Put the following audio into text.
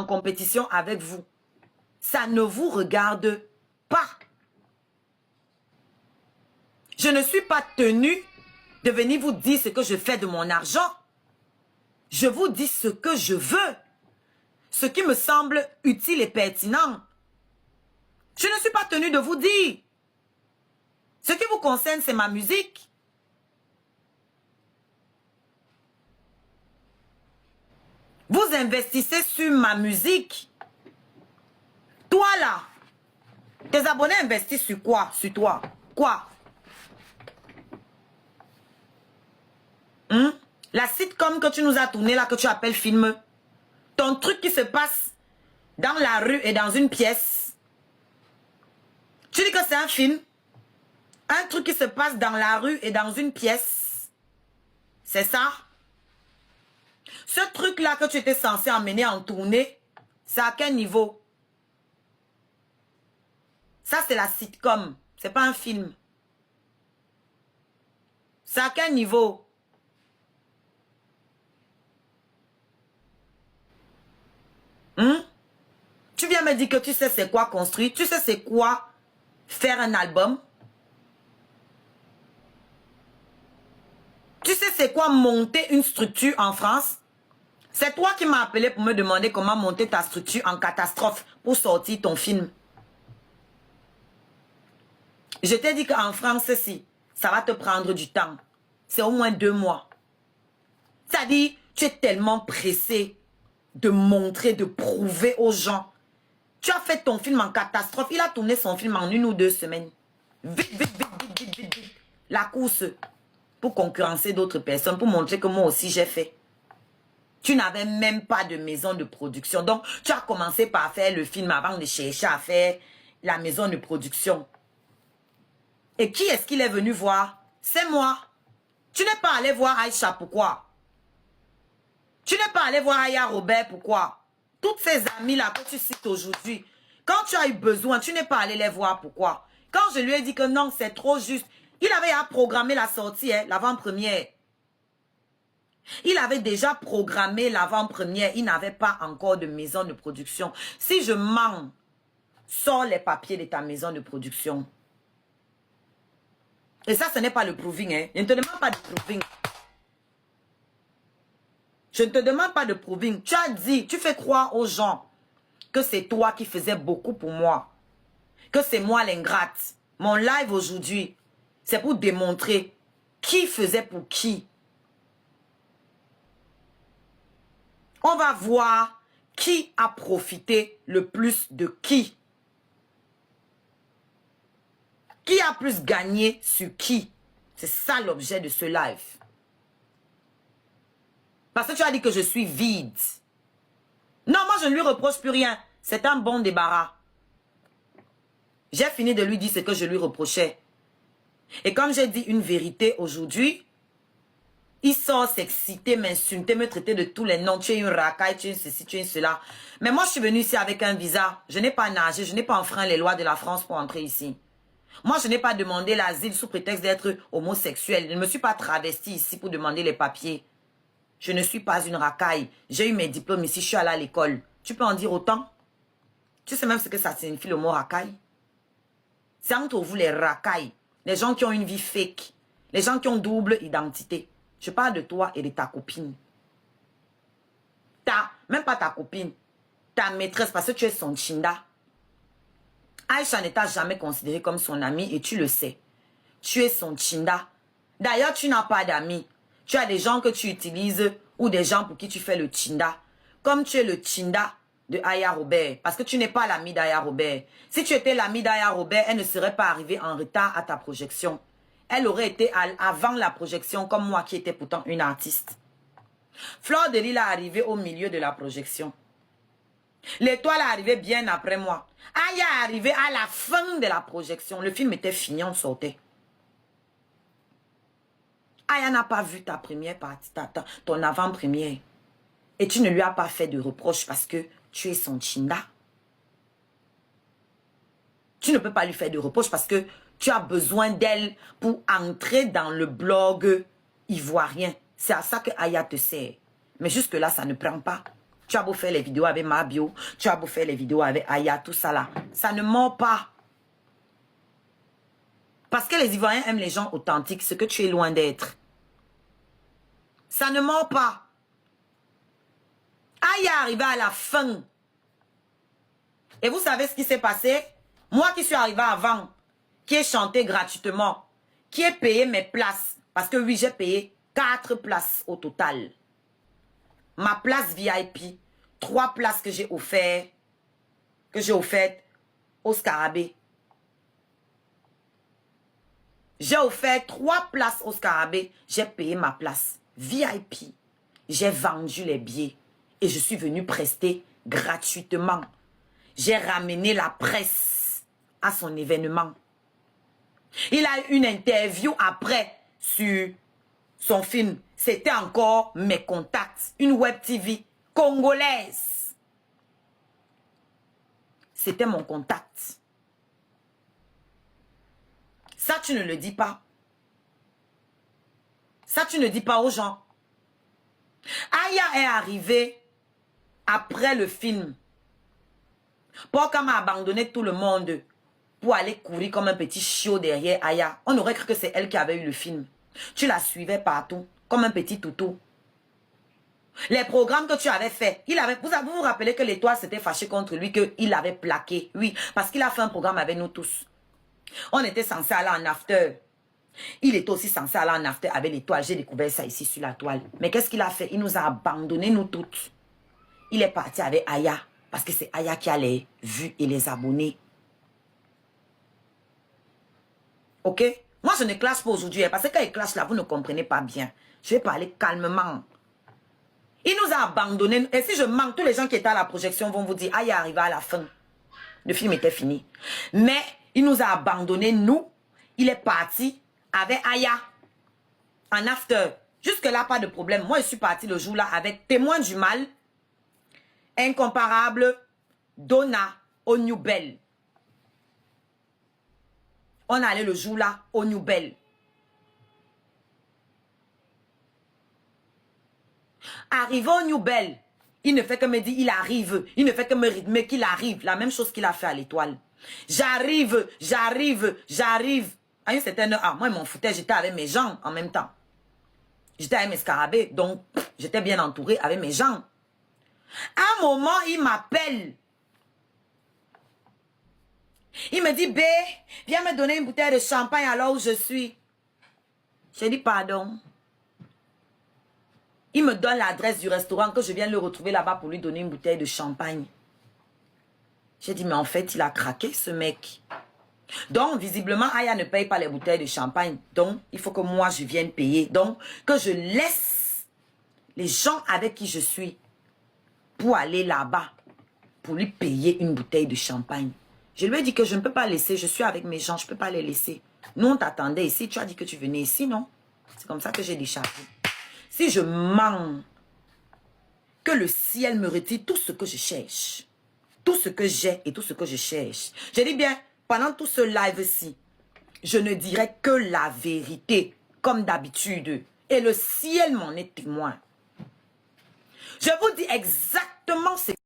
en compétition avec vous. Ça ne vous regarde pas. Je ne suis pas tenue de venir vous dire ce que je fais de mon argent. Je vous dis ce que je veux. Ce qui me semble utile et pertinent. Je ne suis pas tenue de vous dire. Ce qui vous concerne, c'est ma musique. Vous investissez sur ma musique. Toi là, tes abonnés investissent sur quoi? Sur toi. Quoi? La sitcom que tu nous as tournée là, que tu appelles film. Ton truc qui se passe dans la rue et dans une pièce. Tu dis que c'est un film. Un truc qui se passe dans la rue et dans une pièce. C'est ça? Ce truc-là que tu étais censé emmener en tournée, c'est à quel niveau? Ça, c'est la sitcom. C'est pas un film. C'est à quel niveau? Tu viens me dire que tu sais c'est quoi construire? Tu sais c'est quoi faire un album? Tu sais c'est quoi monter une structure en France? C'est toi qui m'as appelé pour me demander comment monter ta structure en catastrophe pour sortir ton film. Je t'ai dit qu'en France, si, ça va te prendre du temps. C'est au moins 2 mois. C'est-à-dire, tu es tellement pressé de montrer, de prouver aux gens. Tu as fait ton film en catastrophe. Il a tourné son film en 1 ou 2 semaines. Vite, vite, vite, vite, vite, vite, vite. La course pour concurrencer d'autres personnes, pour montrer que moi aussi j'ai fait. Tu n'avais même pas de maison de production. Donc, tu as commencé par faire le film avant de chercher à faire la maison de production. Et qui est-ce qu'il est venu voir? C'est moi. Tu n'es pas allé voir Aïcha, pourquoi? Tu n'es pas allé voir Aya Robert, pourquoi? Toutes ces amies-là que tu cites aujourd'hui, quand tu as eu besoin, tu n'es pas allé les voir, pourquoi? Quand je lui ai dit que non, c'est trop juste, il avait à programmer la sortie, hein, l'avant-première. Il avait déjà programmé l'avant-première. Il n'avait pas encore de maison de production. Si je mens, sors les papiers de ta maison de production. Et ça, ce n'est pas le proving. Hein. Je ne te demande pas de proving. Je ne te demande pas de proving. Tu as dit, tu fais croire aux gens que c'est toi qui faisais beaucoup pour moi. Que c'est moi l'ingrate. Mon live aujourd'hui, c'est pour démontrer qui faisait pour qui. On va voir qui a profité le plus de qui. Qui a plus gagné sur qui. C'est ça l'objet de ce live. Parce que tu as dit que je suis vide. Non, moi je ne lui reproche plus rien. C'est un bon débarras. J'ai fini de lui dire ce que je lui reprochais. Et comme j'ai dit une vérité aujourd'hui, il sort s'exciter, m'insulter, me traiter de tous les noms. Tu es une racaille, tu es une ceci, tu es une cela. Mais moi, je suis venue ici avec un visa. Je n'ai pas nagé, je n'ai pas enfreint les lois de la France pour entrer ici. Moi, je n'ai pas demandé l'asile sous prétexte d'être homosexuel. Je ne me suis pas travestie ici pour demander les papiers. Je ne suis pas une racaille. J'ai eu mes diplômes ici, je suis allée à l'école. Tu peux en dire autant? Tu sais même ce que ça signifie le mot racaille? C'est entre vous les racailles, les gens qui ont une vie fake, les gens qui ont double identité. Je parle de toi et de ta copine. Même pas ta copine, ta maîtresse, parce que tu es son chinda. Aïcha ne t'a jamais considéré comme son amie et tu le sais. Tu es son chinda. D'ailleurs, tu n'as pas d'amis. Tu as des gens que tu utilises ou des gens pour qui tu fais le chinda. Comme tu es le chinda de Aya Robert. Parce que tu n'es pas l'ami d'Aya Robert. Si tu étais l'ami d'Aya Robert, elle ne serait pas arrivée en retard à ta projection. Elle aurait été avant la projection comme moi qui étais pourtant une artiste. Fleur de Lille est arrivée au milieu de la projection. L'étoile est arrivée bien après moi. Aya est arrivée à la fin de la projection. Le film était fini, on sortait. Aya n'a pas vu ta première partie, ton avant-première. Et tu ne lui as pas fait de reproche parce que tu es son chinda. Tu ne peux pas lui faire de reproche parce que tu as besoin d'elle pour entrer dans le blog ivoirien. C'est à ça que Aya te sert. Mais jusque-là, ça ne prend pas. Tu as beau faire les vidéos avec Mabio, tu as beau faire les vidéos avec Aya, tout ça là. Ça ne ment pas. Parce que les Ivoiriens aiment les gens authentiques, ce que tu es loin d'être. Ça ne ment pas. Aya arrivé à la fin. Et vous savez ce qui s'est passé? Moi qui suis arrivé avant, qui ai chanté gratuitement, qui ai payé mes places. Parce que oui, j'ai payé 4 places au total. Ma place VIP, 3 places que j'ai offertes au Scarabée. J'ai offert 3 places au Scarabée. J'ai payé ma place VIP. J'ai vendu les billets. Et je suis venu prester gratuitement. J'ai ramené la presse à son événement. Il a eu une interview après sur son film. C'était encore Mes Contacts. Une web TV congolaise. C'était mon contact. Ça, tu ne le dis pas. Ça, tu ne dis pas aux gens. Aya est arrivée après le film. Pourquoi m'a abandonné tout le monde pour aller courir comme un petit chiot derrière Aya? On aurait cru que c'est elle qui avait eu le film. Tu la suivais partout, comme un petit toutou. Les programmes que tu avais fait, vous vous rappelez que l'Étoile s'était fâché contre lui, qu'il avait plaqué. Oui, parce qu'il a fait un programme avec nous tous. On était censé aller en after. Il était aussi censé aller en after avec l'Étoile. J'ai découvert ça ici sur la toile. Mais qu'est-ce qu'il a fait? Il nous a abandonnés, nous toutes. Il est parti avec Aya. Parce que c'est Aya qui a les vues et les abonnés. Ok? Moi, je ne classe pas aujourd'hui. Parce que quand il classe là, vous ne comprenez pas bien. Je vais parler calmement. Il nous a abandonnés. Et si je manque, tous les gens qui étaient à la projection vont vous dire, Aya arrivé à la fin. Le film était fini. Mais il nous a abandonnés, nous. Il est parti avec Aya. En after. Jusque-là, pas de problème. Moi, je suis parti le jour-là avec Témoin du Mal. Incomparable. Donna au New Bell. On allait le jour-là au New Bell. Arrivé au New Bell, il ne fait que me dire, il arrive. Il ne fait que me rythmer qu'il arrive. La même chose qu'il a fait à l'Étoile. J'arrive. À une certaine heure, moi, je m'en foutais, j'étais avec mes gens en même temps. J'étais avec mes scarabées, donc j'étais bien entourée avec mes gens. À un moment, il m'appelle. Il me dit, B, viens me donner une bouteille de champagne alors où je suis. J'ai dit, pardon. Il me donne l'adresse du restaurant que je viens le retrouver là-bas pour lui donner une bouteille de champagne. J'ai dit, mais en fait, il a craqué ce mec. Donc, visiblement, Aya ne paye pas les bouteilles de champagne. Donc, il faut que moi, je vienne payer. Donc, que je laisse les gens avec qui je suis pour aller là-bas, pour lui payer une bouteille de champagne. Je lui ai dit que je ne peux pas laisser, je suis avec mes gens, je ne peux pas les laisser. Nous, on t'attendait ici, tu as dit que tu venais ici, non? C'est comme ça que j'ai déchargé. Si je mens, que le ciel me retire tout ce que je cherche, tout ce que j'ai et tout ce que je cherche. Je dis bien, pendant tout ce live-ci, je ne dirai que la vérité, comme d'habitude. Et le ciel m'en est témoin. Je vous dis exactement ce